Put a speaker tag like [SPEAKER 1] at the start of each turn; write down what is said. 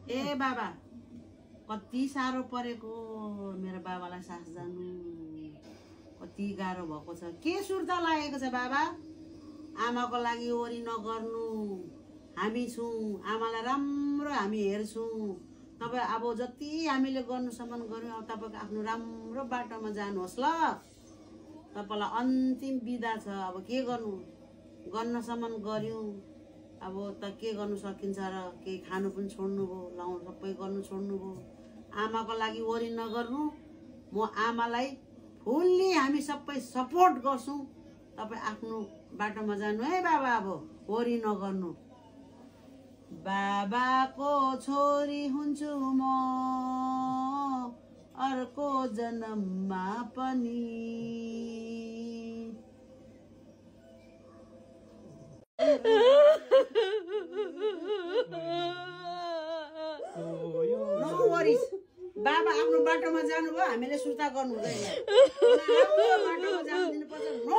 [SPEAKER 1] ए बाबा कति साह्रो परेको मेरो बाबालाई सास जानु कति गाह्रो भएको छ के सुर्ता लागेको छ बाबा आमाको लागि ओरी नगर्नु हामी छौँ आमालाई राम्रो हामी हेर्छौँ तपाईँ अब जति हामीले गर्नुसम्म गर्यौँ अब तपाईँको आफ्नो राम्रो बाटोमा जानुहोस् ल तपाईँलाई अन्तिम बिदा छ अब के गर्नु गर्नसम्म गर्यौँ अब त के गर्नु सकिन्छ र केही खानु पनि छोड्नु भयो लाउनु सबै गर्नु छोड्नु भयो आमाको लागि वरि नगर्नु म आमालाई फुल्ली हामी सबै सपोर्ट गर्छौँ तपाईँ आफ्नो बाटोमा जानु है बाबा अब वरि नगर्नु बाबाको छोरी हुन्छु म अर्को जन्ममा पनि नो वरिज बाबा आफ्नो बाटोमा जानुभयो हामीले सुर्ता गर्नु हुँदैन बाटोमा जानु दिनुपर्छ नो